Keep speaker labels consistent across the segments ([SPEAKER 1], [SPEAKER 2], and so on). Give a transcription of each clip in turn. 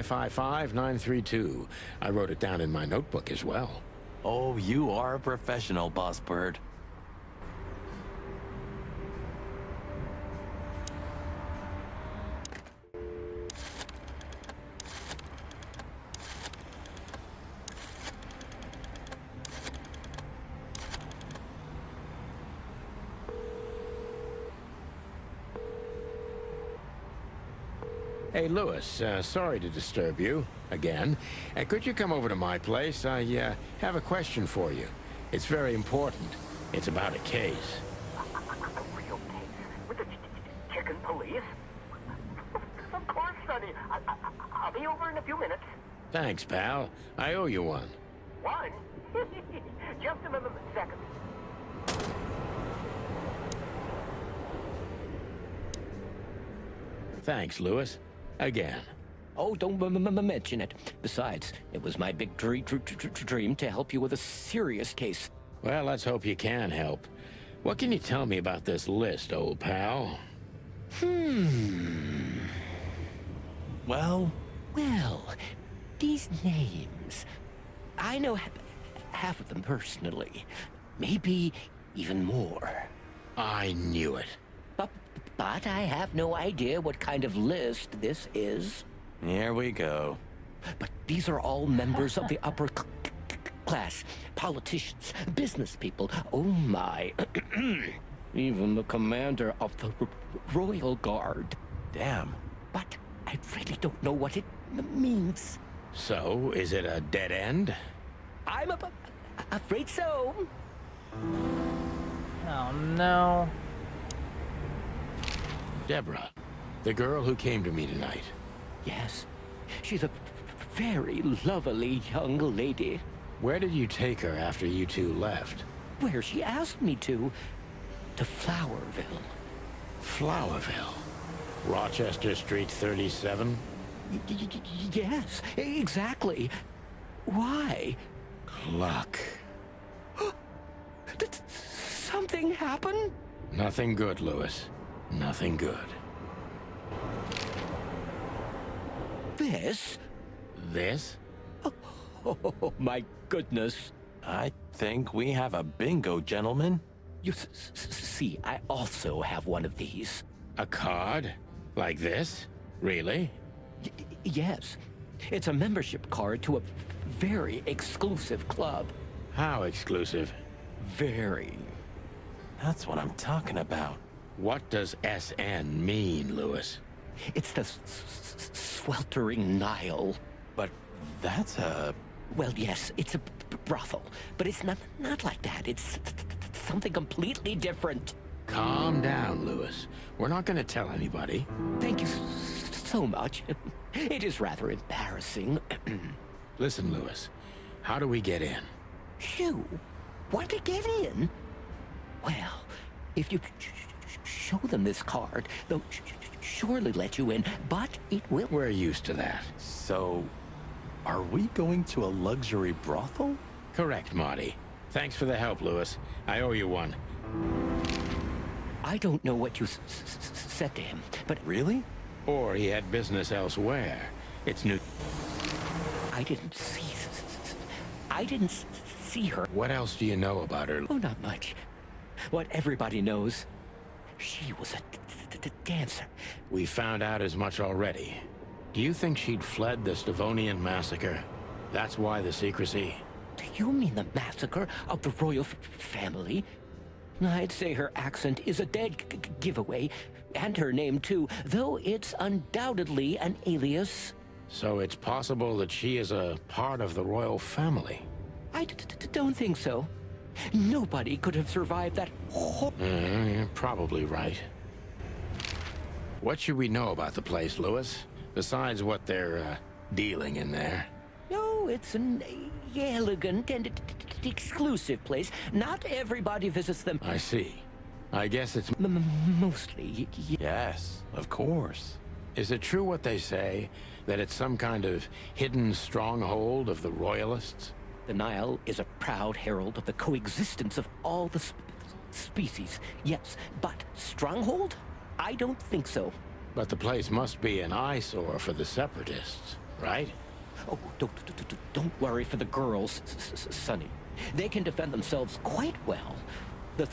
[SPEAKER 1] 555932. I wrote it down in my notebook as well.
[SPEAKER 2] Oh, you are a professional, Boss Bird.
[SPEAKER 1] Hey, Lewis, sorry to disturb you again. Could you come over to my place? I have a question for you. It's very important. It's about a case.
[SPEAKER 3] A real case? With the chicken police? Of course, Sonny. I'll be over in a few minutes.
[SPEAKER 1] Thanks, pal. I owe you one.
[SPEAKER 3] One? Just a second.
[SPEAKER 1] Thanks, Lewis. Again.
[SPEAKER 4] Oh, don't mention it. Besides, it was my big dream to help you with a serious case.
[SPEAKER 1] Well, let's hope you can help. What can you tell me about this list, old pal?
[SPEAKER 2] Well,
[SPEAKER 4] These names. I know half of them personally. Maybe even more.
[SPEAKER 1] I knew it.
[SPEAKER 4] But I have no idea what kind of list this is.
[SPEAKER 2] here we go.
[SPEAKER 4] But these are all members of the upper class. Politicians, business people. Oh my. Even the commander of the Royal Guard.
[SPEAKER 2] Damn.
[SPEAKER 4] But I really don't know what it means.
[SPEAKER 1] So, is it a dead end?
[SPEAKER 4] I'm afraid so.
[SPEAKER 5] Oh no.
[SPEAKER 1] Deborah, the girl who came to me tonight.
[SPEAKER 4] Yes, she's a very lovely young lady.
[SPEAKER 1] Where did you take her after you two left?
[SPEAKER 4] Where she asked me to Flowerville.
[SPEAKER 1] Flowerville. Rochester Street 37?
[SPEAKER 4] Yes, exactly. Why?
[SPEAKER 1] Luck.
[SPEAKER 4] Did something happen?
[SPEAKER 1] Nothing good, Lewis. Nothing good.
[SPEAKER 4] This?
[SPEAKER 1] This?
[SPEAKER 4] Oh, my goodness.
[SPEAKER 2] I think we have a bingo, gentlemen.
[SPEAKER 4] You see, I also have one of these.
[SPEAKER 1] A card? Like this? Really?
[SPEAKER 4] Yes. It's a membership card to a very exclusive club.
[SPEAKER 1] How exclusive?
[SPEAKER 4] Very.
[SPEAKER 2] That's what I'm talking about.
[SPEAKER 1] What does SN mean, Lewis?
[SPEAKER 4] It's the Sweltering Nile.
[SPEAKER 2] But that's a...
[SPEAKER 4] Well, yes, it's a brothel, but it's not like that. It's something completely different.
[SPEAKER 1] Calm down, Lewis. We're not going to tell anybody.
[SPEAKER 4] Thank you so much. It is rather embarrassing.
[SPEAKER 1] Listen, Lewis. How do we get in?
[SPEAKER 4] You want to get in? Well, if you show them this card, they'll surely let you in, but it will...
[SPEAKER 1] We're used to that.
[SPEAKER 2] So, are we going to a luxury brothel?
[SPEAKER 1] Correct, Marty. Thanks for the help, Lewis. I owe you one.
[SPEAKER 4] I don't know what you said to him, but...
[SPEAKER 2] Really?
[SPEAKER 1] Or he had business elsewhere. It's new...
[SPEAKER 4] I didn't see her.
[SPEAKER 1] What else do you know about her?
[SPEAKER 4] Oh, not much. What everybody knows. She was a dancer.
[SPEAKER 1] We found out as much already. Do you think she'd fled the Stavonian massacre? That's why the secrecy?
[SPEAKER 4] Do you mean the massacre of the royal family? I'd say her accent is a dead giveaway, and her name too, though it's undoubtedly an alias.
[SPEAKER 1] So it's possible that she is a part of the royal family?
[SPEAKER 4] I don't think so. Nobody could have survived that
[SPEAKER 1] You're probably right. What should we know about the place, Lewis? Besides what they're dealing in there?
[SPEAKER 4] No, it's an elegant and exclusive place. Not everybody visits them.
[SPEAKER 1] I see. I guess it's...
[SPEAKER 4] Mostly.
[SPEAKER 2] Yes, of course.
[SPEAKER 1] Is it true what they say, that it's some kind of hidden stronghold of the royalists?
[SPEAKER 4] The Nile is a proud herald of the coexistence of all the species. Yes, but stronghold? I don't think so.
[SPEAKER 1] But the place must be an eyesore for the separatists. right?
[SPEAKER 4] Oh, don't worry for the girls, Sonny. They can defend themselves quite well. The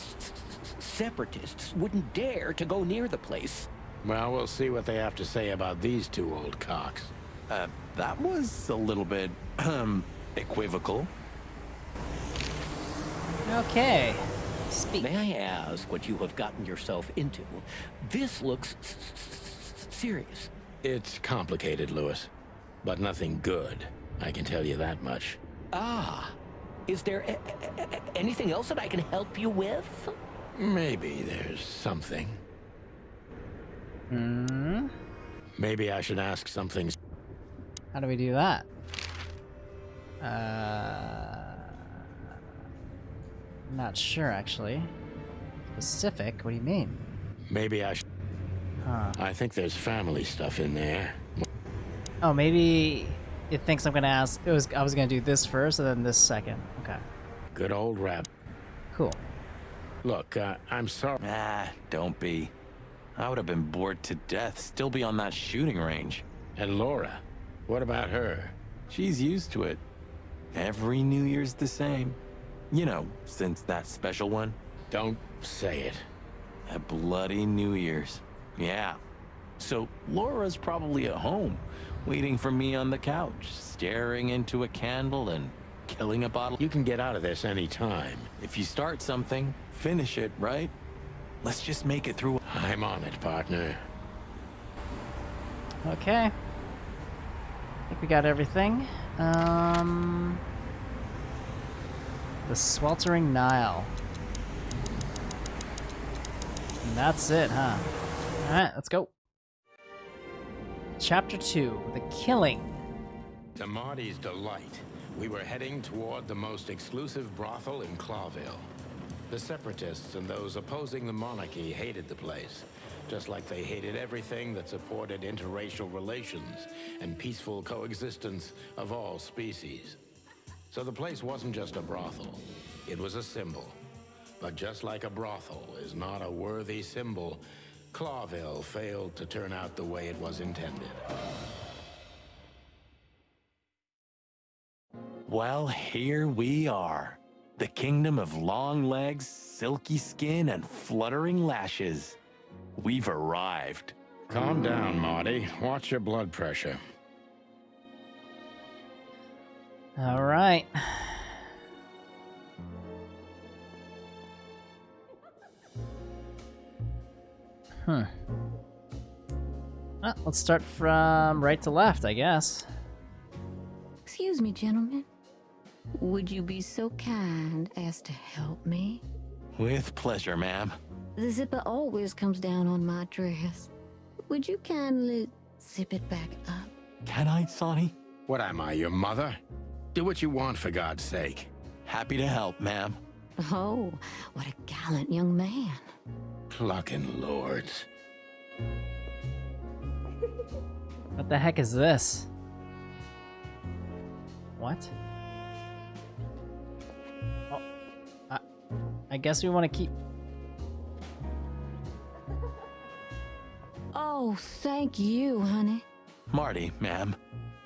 [SPEAKER 4] separatists wouldn't dare to go near the place.
[SPEAKER 1] Well, we'll see what they have to say about these two old cocks.
[SPEAKER 2] That was a little bit, equivocal.
[SPEAKER 5] Okay. Speak.
[SPEAKER 4] May I ask what you have gotten yourself into? This looks serious.
[SPEAKER 1] It's complicated, Lewis, but nothing good. I can tell you that much.
[SPEAKER 4] Ah, is there anything else that I can help you with?
[SPEAKER 1] Maybe there's something. Maybe I should ask something.
[SPEAKER 5] How do we do that? Not sure, actually. Specific? What do you mean?
[SPEAKER 1] Maybe I should. I think there's family stuff in there.
[SPEAKER 5] Oh, maybe it thinks I'm gonna ask. I was gonna do this first and then this second. Okay.
[SPEAKER 1] Good old rap.
[SPEAKER 5] Cool.
[SPEAKER 1] Look, I'm sorry.
[SPEAKER 2] Ah, don't be. I would have been bored to death, still be on that shooting range.
[SPEAKER 1] And Laura, what about her?
[SPEAKER 2] She's used to it. Every New Year's the same. You know, since that special one.
[SPEAKER 1] Don't say it.
[SPEAKER 2] A bloody New Year's. Yeah. So Laura's probably at home, waiting for me on the couch, staring into a candle and killing a bottle.
[SPEAKER 1] You can get out of this any time.
[SPEAKER 2] If you start something, finish it, right? Let's just make it through.
[SPEAKER 1] I'm on it, partner.
[SPEAKER 5] Okay. I think we got everything. The Sweltering Nile. And that's it, huh? Alright, let's go. Chapter 2, The Killing.
[SPEAKER 1] To Marty's delight, we were heading toward the most exclusive brothel in Clawville. The separatists and those opposing the monarchy hated the place, just like they hated everything that supported interracial relations and peaceful coexistence of all species. So the place wasn't just a brothel, it was a symbol. But just like a brothel is not a worthy symbol, Clawville failed to turn out the way it was intended.
[SPEAKER 2] Well, here we are. The kingdom of long legs, silky skin, and fluttering lashes. We've arrived.
[SPEAKER 1] Calm down, Marty. Watch your blood pressure.
[SPEAKER 5] Alright. Let's start from right to left, I guess.
[SPEAKER 6] Excuse me, gentlemen. Would you be so kind as to help me?
[SPEAKER 2] With pleasure, ma'am.
[SPEAKER 6] The zipper always comes down on my dress. Would you kindly zip it back up?
[SPEAKER 2] Can I, Sonny?
[SPEAKER 1] What am I, your mother? Do what you want, for God's sake.
[SPEAKER 2] Happy to help, ma'am.
[SPEAKER 6] Oh, what a gallant young man.
[SPEAKER 1] Clucking lords.
[SPEAKER 5] What the heck is this? What? Oh, I guess we want to keep...
[SPEAKER 6] Oh, thank you, honey.
[SPEAKER 2] Marty, ma'am.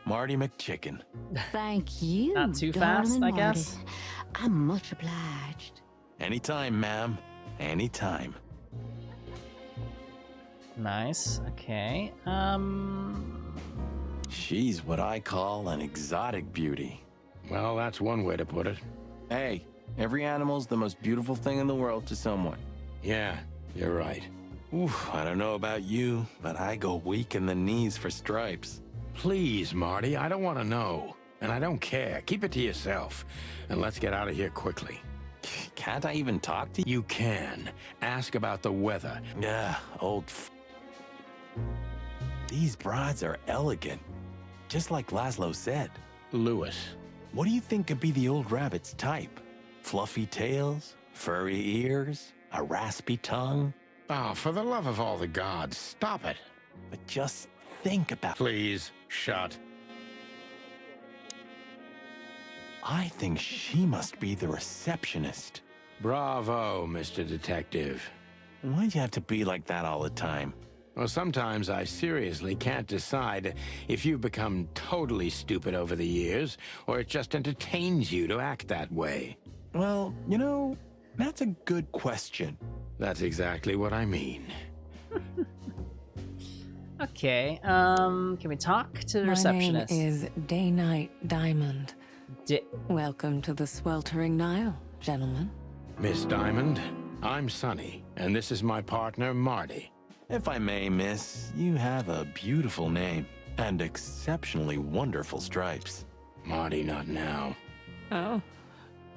[SPEAKER 2] Marty McChicken.
[SPEAKER 6] Thank you.
[SPEAKER 5] Not too fast,
[SPEAKER 6] darling
[SPEAKER 5] I guess.
[SPEAKER 6] Marty. I'm much obliged.
[SPEAKER 2] Anytime, ma'am. Anytime.
[SPEAKER 5] Nice. Okay.
[SPEAKER 2] She's what I call an exotic beauty.
[SPEAKER 1] Well, that's one way to put it.
[SPEAKER 2] Hey, every animal's the most beautiful thing in the world to someone.
[SPEAKER 1] Yeah, you're right.
[SPEAKER 2] Oof, I don't know about you, but I go weak in the knees for stripes.
[SPEAKER 1] Please, Marty, I don't want to know. And I don't care. Keep it to yourself. And let's get out of here quickly.
[SPEAKER 2] Can't I even talk to you?
[SPEAKER 1] You can. Ask about the weather.
[SPEAKER 2] Yeah, These brides are elegant, just like Laszlo said.
[SPEAKER 1] Lewis.
[SPEAKER 2] What do you think could be the old rabbit's type? Fluffy tails, furry ears, a raspy tongue?
[SPEAKER 1] Oh, for the love of all the gods, stop it.
[SPEAKER 2] But just think about it.
[SPEAKER 1] Please, shut.
[SPEAKER 2] I think she must be the receptionist.
[SPEAKER 1] Bravo, Mr. Detective.
[SPEAKER 2] Why'd you have to be like that all the time?
[SPEAKER 1] Well, sometimes I seriously can't decide if you've become totally stupid over the years, or it just entertains you to act that way.
[SPEAKER 2] Well, you know, that's a good question.
[SPEAKER 1] That's exactly what I mean.
[SPEAKER 5] Okay, can we talk to the receptionist?
[SPEAKER 7] My name is Day-Night Diamond.
[SPEAKER 5] Di-
[SPEAKER 7] Welcome to the Sweltering Nile, gentlemen.
[SPEAKER 1] Miss Diamond, I'm Sonny, and this is my partner, Marty.
[SPEAKER 2] If I may, miss, you have a beautiful name and exceptionally wonderful stripes.
[SPEAKER 1] Marty, not now.
[SPEAKER 7] Oh,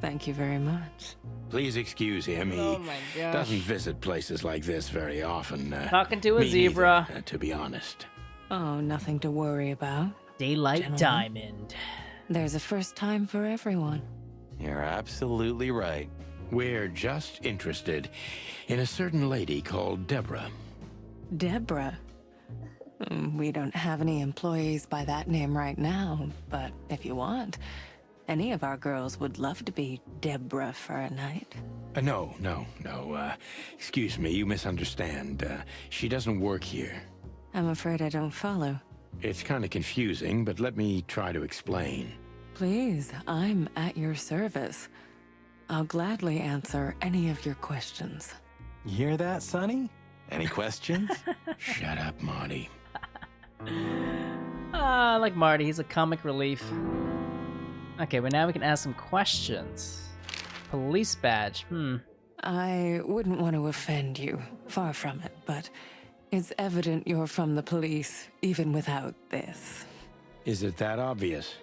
[SPEAKER 7] thank you very much.
[SPEAKER 1] Please excuse him. He
[SPEAKER 5] Oh my gosh.
[SPEAKER 1] doesn't visit places like this very often.
[SPEAKER 5] Talking to a
[SPEAKER 1] Me
[SPEAKER 5] zebra.
[SPEAKER 1] neither, to be honest.
[SPEAKER 7] Oh, nothing to worry about.
[SPEAKER 5] Daylight
[SPEAKER 7] Gentlemen.
[SPEAKER 5] Diamond.
[SPEAKER 7] There's a first time for everyone.
[SPEAKER 2] You're absolutely right.
[SPEAKER 1] We're just interested in a certain lady called Deborah.
[SPEAKER 7] Deborah. We don't have any employees by that name right now, but if you want, any of our girls would love to be Deborah for a night.
[SPEAKER 1] No. Excuse me, you misunderstand. She doesn't work here.
[SPEAKER 7] I'm afraid I don't follow.
[SPEAKER 1] It's kind of confusing, but let me try to explain.
[SPEAKER 7] Please, I'm at your service. I'll gladly answer any of your questions.
[SPEAKER 2] You hear that, Sonny? Any questions?
[SPEAKER 1] Shut up, Marty.
[SPEAKER 5] I like Marty, he's a comic relief. Okay, but now we can ask some questions. Police badge,
[SPEAKER 7] I wouldn't want to offend you, far from it, but it's evident you're from the police, even without this.
[SPEAKER 1] Is it that obvious?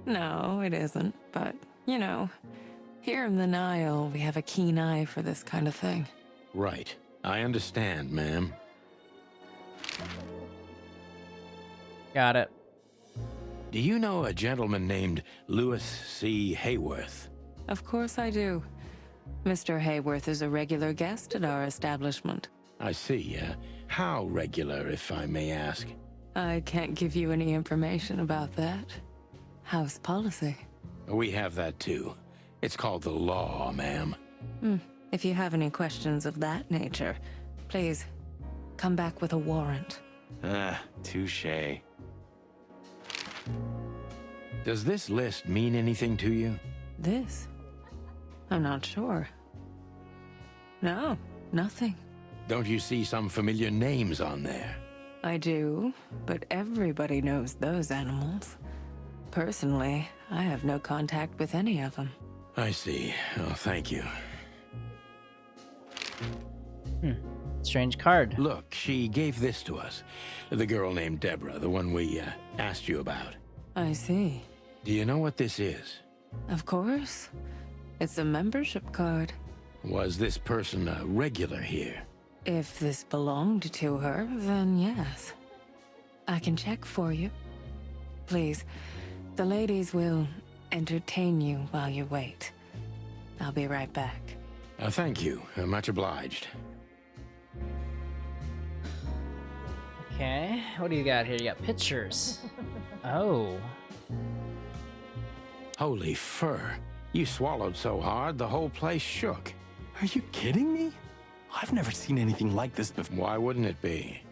[SPEAKER 7] No, it isn't, but, you know, here in the Nile, we have a keen eye for this kind of thing.
[SPEAKER 1] Right. I understand, ma'am.
[SPEAKER 5] got it.
[SPEAKER 1] Do you know a gentleman named Louis C. Hayworth?
[SPEAKER 7] Of course I do. Mr. Hayworth is a regular guest at our establishment.
[SPEAKER 1] I see. How regular, if I may ask?
[SPEAKER 7] I can't give you any information about that. House policy.
[SPEAKER 1] We have that too. It's called the law, ma'am.
[SPEAKER 7] If you have any questions of that nature, please come back with a warrant.
[SPEAKER 2] Touche.
[SPEAKER 1] Does this list mean anything to you?
[SPEAKER 7] This? I'm not sure. No, nothing.
[SPEAKER 1] Don't you see some familiar names on there?
[SPEAKER 7] I do, but everybody knows those animals. Personally, I have no contact with any of them.
[SPEAKER 1] I see. Oh, thank you.
[SPEAKER 5] Strange card.
[SPEAKER 1] Look, she gave this to us. The girl named Deborah, the one we asked you about.
[SPEAKER 7] I see.
[SPEAKER 1] Do you know what this is?
[SPEAKER 7] Of course. It's a membership card.
[SPEAKER 1] Was this person a regular here?
[SPEAKER 7] If this belonged to her, then yes. I can check for you. Please, the ladies will entertain you while you wait. I'll be right back.
[SPEAKER 1] Thank you. Much obliged.
[SPEAKER 5] Okay, what do you got here? You got pictures. Oh.
[SPEAKER 1] Holy fur. You swallowed so hard, the whole place shook.
[SPEAKER 2] Are you kidding me? I've never seen anything like this before.
[SPEAKER 1] Why wouldn't it be?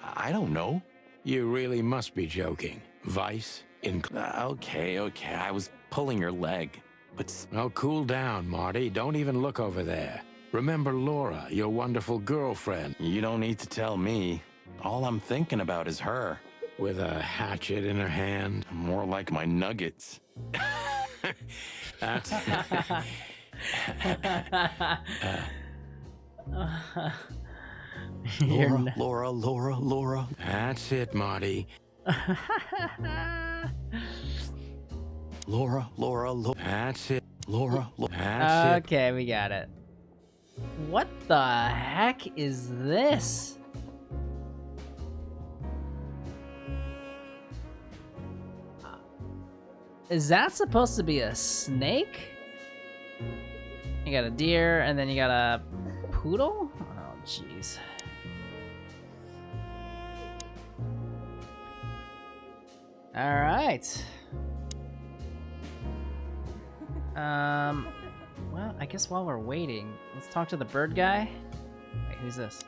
[SPEAKER 2] I don't know.
[SPEAKER 1] You really must be joking. Vice in...
[SPEAKER 2] Okay, I was pulling your leg. But
[SPEAKER 1] Oh, cool down, Marty. Don't even look over there. Remember Laura, your wonderful girlfriend,
[SPEAKER 2] you don't need to tell me. All I'm thinking about is her.
[SPEAKER 1] with a hatchet in her hand.
[SPEAKER 2] More like my nuggets.
[SPEAKER 1] That's...
[SPEAKER 5] You're
[SPEAKER 2] Laura.
[SPEAKER 1] That's it, Marty.
[SPEAKER 2] Laura.
[SPEAKER 1] That's it.
[SPEAKER 2] Laura.
[SPEAKER 1] That's it.
[SPEAKER 5] Okay, we got it. What the heck is this? Is that supposed to be a snake? You got a deer, and then you got a poodle? Oh, jeez. All right. Well, I guess while we're waiting, let's talk to the bird guy. Wait, who's this?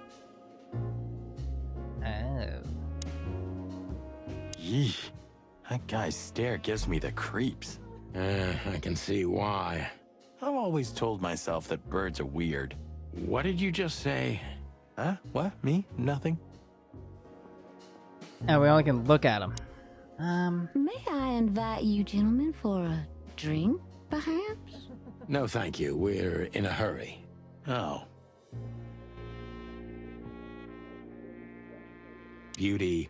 [SPEAKER 2] Gee, that guy's stare gives me the creeps.
[SPEAKER 1] I can see why.
[SPEAKER 2] I've always told myself that birds are weird.
[SPEAKER 1] What did you just say?
[SPEAKER 2] Huh? What? Me? Nothing?
[SPEAKER 5] And we only can look at him.
[SPEAKER 6] May I invite you gentlemen for a drink, perhaps?
[SPEAKER 1] No, thank you. We're in a hurry.
[SPEAKER 2] Oh.
[SPEAKER 1] Beauty.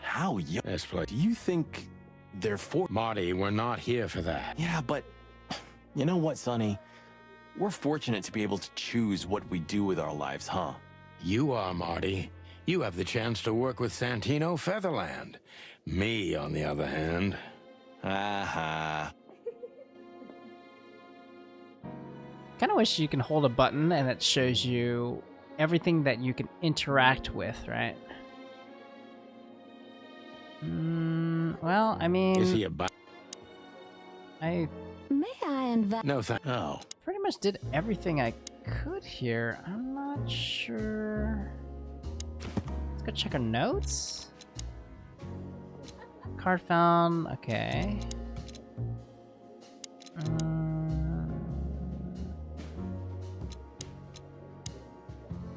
[SPEAKER 2] How young?
[SPEAKER 1] Let's play.
[SPEAKER 2] Do you think they're for?
[SPEAKER 1] Marty, we're not here for that.
[SPEAKER 2] Yeah, but you know what, Sonny? We're fortunate to be able to choose what we do with our lives, huh?
[SPEAKER 1] You are, Marty. You have the chance to work with Santino Featherland. Me, on the other hand.
[SPEAKER 2] Aha.
[SPEAKER 5] Kind of wish you can hold a button and it shows you everything that you can interact with, right? Well, I mean,
[SPEAKER 1] Is he a
[SPEAKER 5] I
[SPEAKER 6] May I invite...
[SPEAKER 1] No, thank
[SPEAKER 2] Oh.
[SPEAKER 5] pretty much did everything I could here. I'm not sure. Let's go check our notes. Card found. Okay.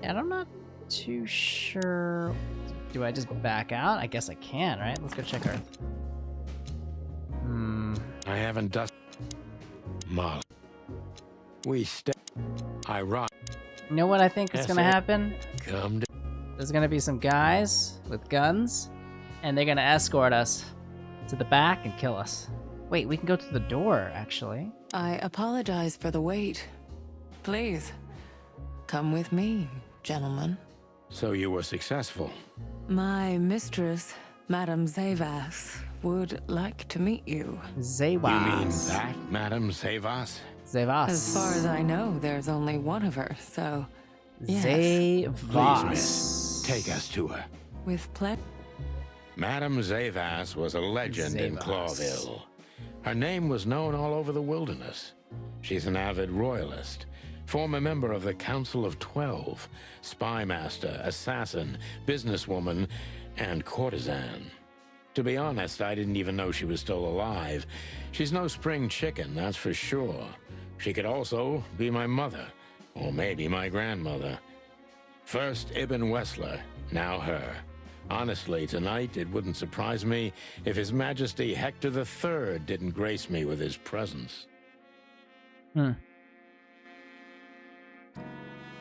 [SPEAKER 5] Yeah, I'm not too sure. Do I just back out? I guess I can, right? Let's go check our...
[SPEAKER 1] I haven't done. Molly. We stay. I run.
[SPEAKER 5] You know what I think is
[SPEAKER 1] Yes,
[SPEAKER 5] gonna
[SPEAKER 1] sir.
[SPEAKER 5] happen?
[SPEAKER 1] Come to.
[SPEAKER 5] There's gonna be some guys with guns, and they're gonna escort us to the back and kill us. Wait, we can go to the door, actually.
[SPEAKER 7] I apologize for the wait. Please, come with me, gentlemen.
[SPEAKER 1] So you were successful.
[SPEAKER 7] My mistress, Madame Zavas, would like to meet you.
[SPEAKER 5] Zavas.
[SPEAKER 1] You mean that, Madam Savas?
[SPEAKER 5] Zavas.
[SPEAKER 7] As far as I know, there's only one of her, so yes.
[SPEAKER 1] Please,
[SPEAKER 5] Zavas.
[SPEAKER 1] miss, take us to her.
[SPEAKER 7] with pleasure.
[SPEAKER 1] Madam Zavas was a legend in
[SPEAKER 5] Zavas.
[SPEAKER 1] Clawville. Her name was known all over the wilderness. She's an avid royalist, former member of the Council of 12, spy master, assassin, businesswoman, and courtesan. To be honest, I didn't even know she was still alive. She's no spring chicken, that's for sure. She could also be my mother, or maybe my grandmother. First Ibn Wessler, now her. Honestly, tonight it wouldn't surprise me if His Majesty Hector III didn't grace me with his presence.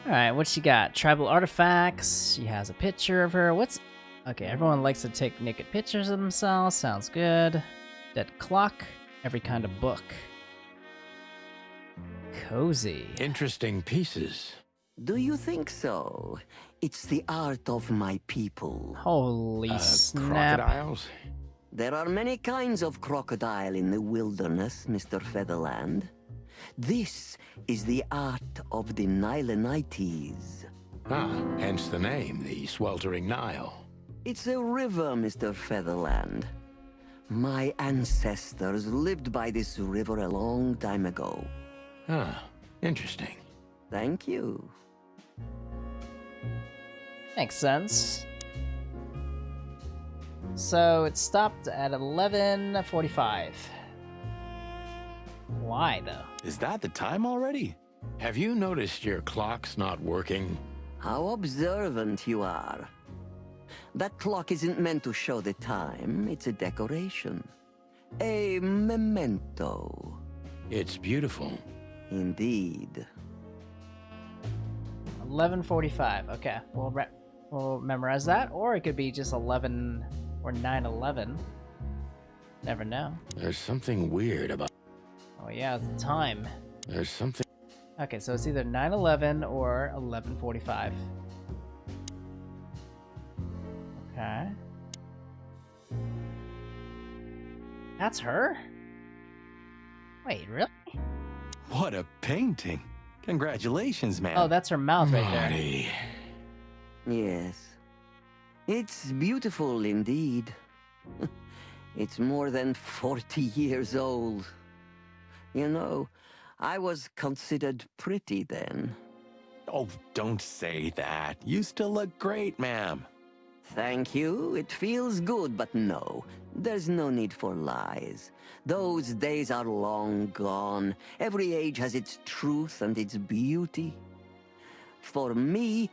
[SPEAKER 5] Alright, what she got? Tribal artifacts. She has a picture of her. What's... Okay, everyone likes to take naked pictures of themselves. Sounds good. Dead clock. Every kind of book. Cozy.
[SPEAKER 1] Interesting pieces.
[SPEAKER 8] Do you think so? It's the art of my people.
[SPEAKER 5] Holy snap.
[SPEAKER 1] Crocodiles?
[SPEAKER 8] There are many kinds of crocodile in the wilderness, Mr. Featherland. This is the art of the Nilenites.
[SPEAKER 1] Ah, hence the name, the Sweltering Nile.
[SPEAKER 8] It's a river, Mr. Featherland. My ancestors lived by this river a long time ago.
[SPEAKER 1] Ah, interesting.
[SPEAKER 8] Thank you.
[SPEAKER 5] Makes sense. So it stopped at 11:45. Why though?
[SPEAKER 2] Is that the time already?
[SPEAKER 1] Have you noticed your clock's not working?
[SPEAKER 8] How observant you are. That clock isn't meant to show the time, it's a decoration. A memento.
[SPEAKER 1] It's beautiful.
[SPEAKER 8] Indeed.
[SPEAKER 5] 11:45. Okay, we'll memorize that, or it could be just 11 or 9:11. Never know.
[SPEAKER 1] There's something weird about...
[SPEAKER 5] Oh yeah, it's the time.
[SPEAKER 1] There's something...
[SPEAKER 5] Okay, so it's either 9:11 or 11:45. Okay. That's her? Wait, really?
[SPEAKER 2] What a painting. Congratulations, man.
[SPEAKER 5] Oh, that's her mouth right there.
[SPEAKER 1] Marty.
[SPEAKER 8] Yes. It's beautiful indeed. It's more than 40 years old. You know, I was considered pretty then.
[SPEAKER 2] Oh, don't say that. You still look great, ma'am.
[SPEAKER 8] Thank you. It feels good, but no. There's no need for lies. Those days are long gone. Every age has its truth and its beauty. For me,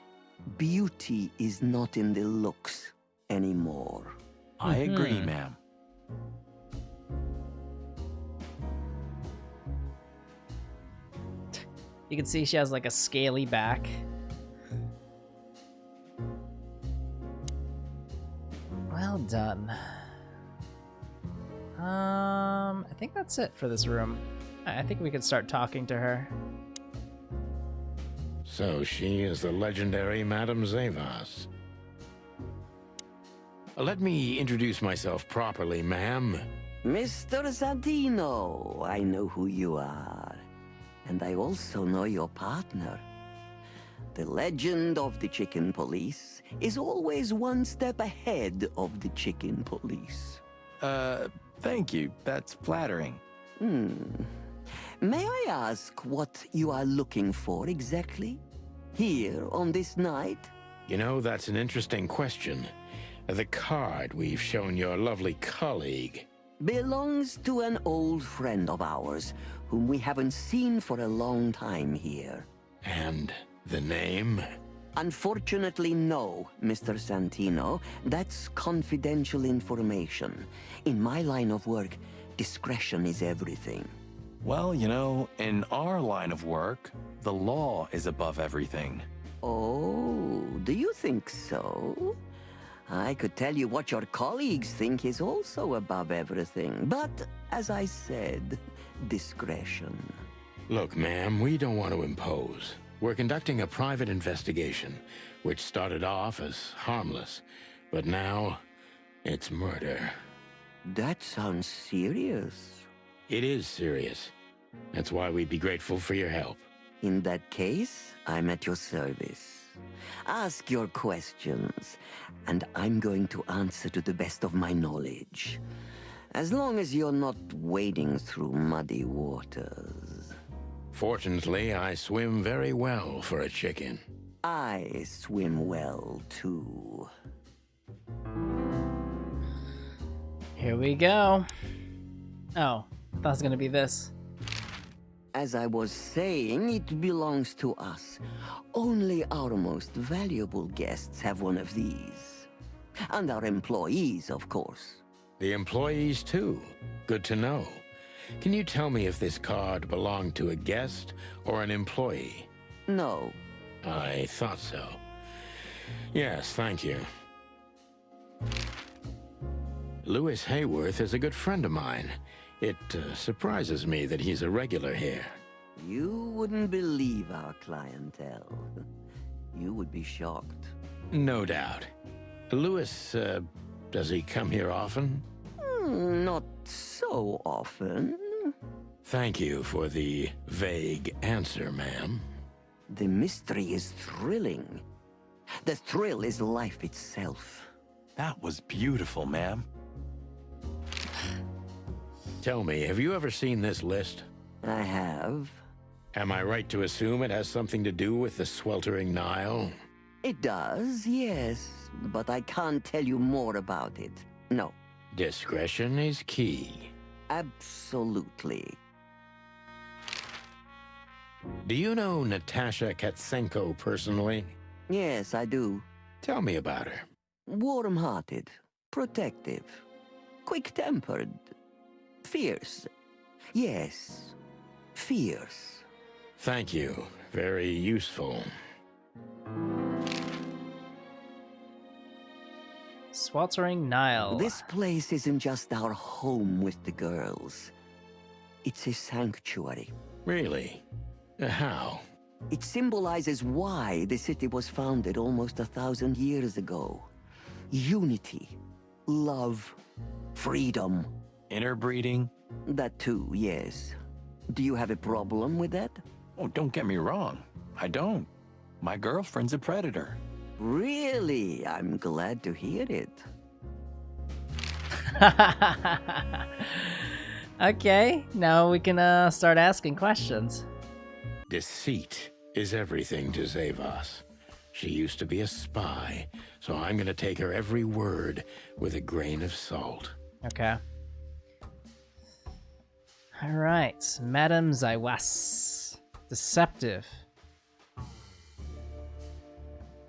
[SPEAKER 8] beauty is not in the looks anymore.
[SPEAKER 2] I agree, ma'am.
[SPEAKER 5] You can see she has like a scaly back. Well done. I think that's it for this room. I think we could start talking to her.
[SPEAKER 1] So she is the legendary Madame Zavas. Let me introduce myself properly, ma'am.
[SPEAKER 8] Mr. Santino, I know who you are. And I also know your partner. The legend of the Chicken Police is always one step ahead of the Chicken Police.
[SPEAKER 2] Thank you. That's flattering.
[SPEAKER 8] May I ask what you are looking for exactly? Here on this night?
[SPEAKER 1] You know, that's an interesting question. The card we've shown your lovely colleague
[SPEAKER 8] Belongs to an old friend of ours, whom we haven't seen for a long time here.
[SPEAKER 1] And the name?
[SPEAKER 8] Unfortunately, no, Mr. Santino. That's confidential information. In my line of work, discretion is everything.
[SPEAKER 2] Well, you know, in our line of work, the law is above everything.
[SPEAKER 8] Oh, do you think so? I could tell you what your colleagues think is also above everything, but, as I said, discretion.
[SPEAKER 1] Look, ma'am, we don't want to impose. We're conducting a private investigation, which started off as harmless, but now it's murder.
[SPEAKER 8] That sounds serious.
[SPEAKER 1] It is serious. That's why we'd be grateful for your help.
[SPEAKER 8] In that case, I'm at your service. Ask your questions, and I'm going to answer to the best of my knowledge. As long as you're not wading through muddy waters.
[SPEAKER 1] Fortunately, I swim very well for a chicken.
[SPEAKER 8] I swim well, too.
[SPEAKER 5] Here we go. Oh, I thought it was gonna be this.
[SPEAKER 8] As I was saying, it belongs to us. Only our most valuable guests have one of these. And our employees, of course.
[SPEAKER 1] The employees, too. Good to know. Can you tell me if this card belonged to a guest or an employee?
[SPEAKER 8] No.
[SPEAKER 1] I thought so. Yes, thank you. Louis Hayworth is a good friend of mine. It surprises me that he's a regular here.
[SPEAKER 8] You wouldn't believe our clientele. You would be shocked.
[SPEAKER 1] No doubt. Louis, does he come here often?
[SPEAKER 8] Not so often.
[SPEAKER 1] Thank you for the vague answer, ma'am.
[SPEAKER 8] The mystery is thrilling. The thrill is life itself.
[SPEAKER 2] That was beautiful, ma'am.
[SPEAKER 1] Tell me, have you ever seen this list?
[SPEAKER 8] I have.
[SPEAKER 1] Am I right to assume it has something to do with the Sweltering Nile?
[SPEAKER 8] It does, yes, but I can't tell you more about it. No.
[SPEAKER 1] Discretion is key.
[SPEAKER 8] Absolutely.
[SPEAKER 1] Do you know Natasha Katsenko personally?
[SPEAKER 8] Yes, I do.
[SPEAKER 1] Tell me about her.
[SPEAKER 8] Warm-hearted, protective, quick-tempered, fierce. Yes, fierce.
[SPEAKER 1] Thank you. Very useful.
[SPEAKER 5] Sweltering Nile.
[SPEAKER 8] This place isn't just our home with the girls. It's a sanctuary.
[SPEAKER 1] Really? How?
[SPEAKER 8] It symbolizes why the city was founded almost 1,000 years ago. Unity, love, freedom.
[SPEAKER 2] Interbreeding?
[SPEAKER 8] That too, yes. Do you have a problem with that?
[SPEAKER 2] Oh, don't get me wrong. I don't. My girlfriend's a predator.
[SPEAKER 8] Really? I'm glad to hear it.
[SPEAKER 5] Okay, now we can start asking questions.
[SPEAKER 1] Deceit is everything to Zavas. She used to be a spy, so I'm gonna take her every word with a grain of salt.
[SPEAKER 5] Okay. All right, Madame Zaiwas. Deceptive.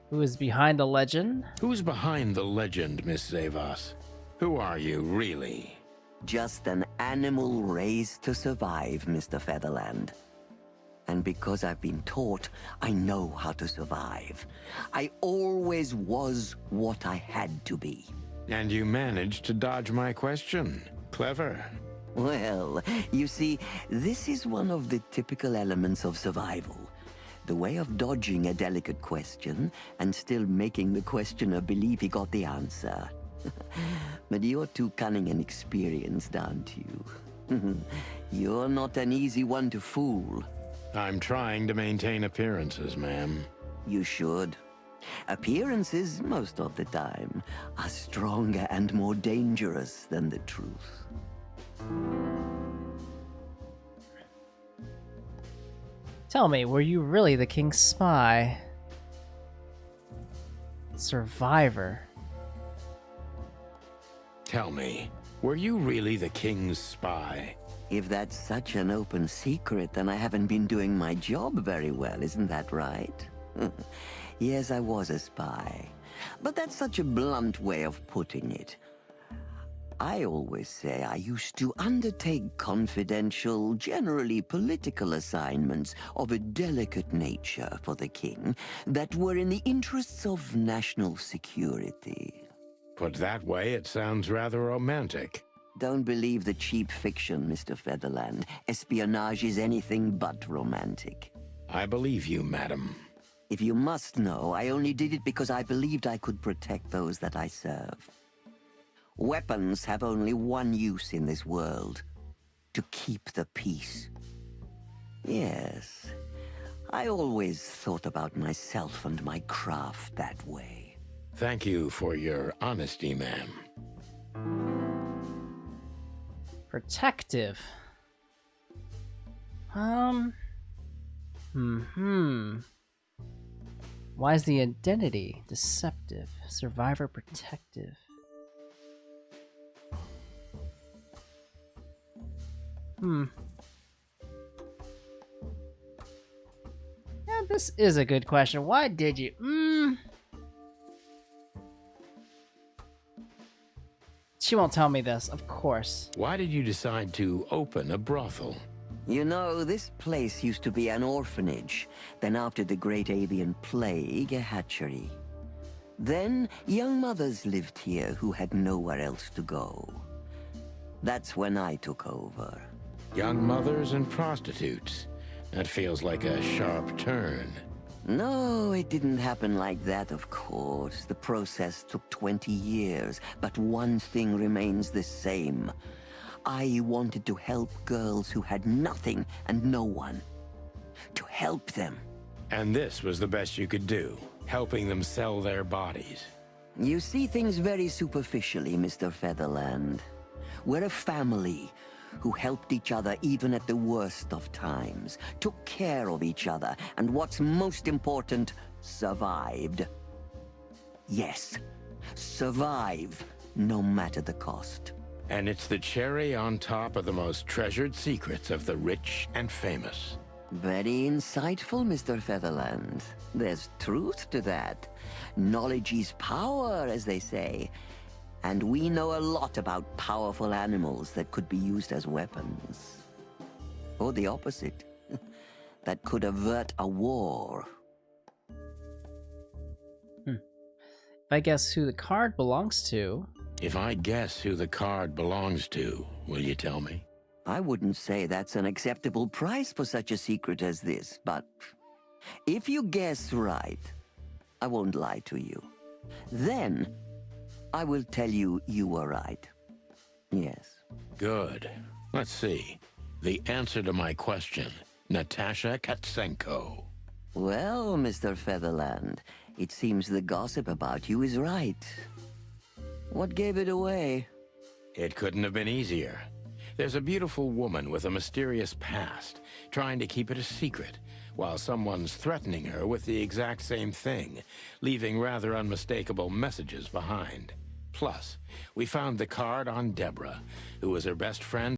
[SPEAKER 5] Who is behind the legend?
[SPEAKER 1] Who's behind the legend, Miss Zavas? Who are you, really?
[SPEAKER 8] Just an animal raised to survive, Mr. Featherland. And because I've been taught, I know how to survive. I always was what I had to be.
[SPEAKER 1] And you managed to dodge my question. Clever.
[SPEAKER 8] Well, you see, this is one of the typical elements of survival. The way of dodging a delicate question and still making the questioner believe he got the answer. But you're too cunning and experienced, aren't you? You're not an easy one to fool.
[SPEAKER 1] I'm trying to maintain appearances, ma'am.
[SPEAKER 8] You should. Appearances, most of the time, are stronger and more dangerous than the truth.
[SPEAKER 5] Tell me, were you really the king's spy? Survivor.
[SPEAKER 1] Tell me, were you really the king's spy?
[SPEAKER 8] If that's such an open secret, then I haven't been doing my job very well, isn't that right? Yes, I was a spy. But that's such a blunt way of putting it. I always say I used to undertake confidential, generally political assignments of a delicate nature for the king that were in the interests of national security.
[SPEAKER 1] Put that way, it sounds rather romantic.
[SPEAKER 8] Don't believe the cheap fiction, Mr. Featherland. Espionage is anything but romantic.
[SPEAKER 1] I believe you, madam.
[SPEAKER 8] If you must know, I only did it because I believed I could protect those that I serve. Weapons have only one use in this world: to keep the peace. Yes, I always thought about myself and my craft that way.
[SPEAKER 1] Thank you for your honesty, ma'am.
[SPEAKER 5] Protective. Why is the identity deceptive? Survivor protective. Yeah, this is a good question. Why did you? She won't tell me this, of course.
[SPEAKER 1] Why did you decide to open a brothel?
[SPEAKER 8] You know, this place used to be an orphanage. Then after the Great Avian Plague, a hatchery. Then young mothers lived here who had nowhere else to go. That's when I took over.
[SPEAKER 1] Young mothers and prostitutes. That feels like a sharp turn.
[SPEAKER 8] No, it didn't happen like that, of course. The process took 20 years, but one thing remains the same. I wanted to help girls who had nothing and no one. To help them.
[SPEAKER 1] And this was the best you could do, helping them sell their bodies.
[SPEAKER 8] You see things very superficially, Mr. Featherland. We're a family who helped each other even at the worst of times, took care of each other, and what's most important, survived. Yes, survive, no matter the cost.
[SPEAKER 1] And it's the cherry on top of the most treasured secrets of the rich and famous.
[SPEAKER 8] Very insightful, Mr. Featherland. There's truth to that. Knowledge is power, as they say. And we know a lot about powerful animals that could be used as weapons. Or the opposite. That could avert a war.
[SPEAKER 5] If I guess who the card belongs to...
[SPEAKER 1] If I guess who the card belongs to, will you tell me?
[SPEAKER 8] I wouldn't say that's an acceptable price for such a secret as this, but if you guess right, I won't lie to you. Then I will tell you you were right. Yes.
[SPEAKER 1] Good. Let's see. The answer to my question. Natasha Katsenko.
[SPEAKER 8] Well, Mr. Featherland, it seems the gossip about you is right. What gave it away?
[SPEAKER 1] It couldn't have been easier. There's a beautiful woman with a mysterious past, trying to keep it a secret, while someone's threatening her with the exact same thing, leaving rather unmistakable messages behind. Plus, we found the card on Deborah, who was her best friend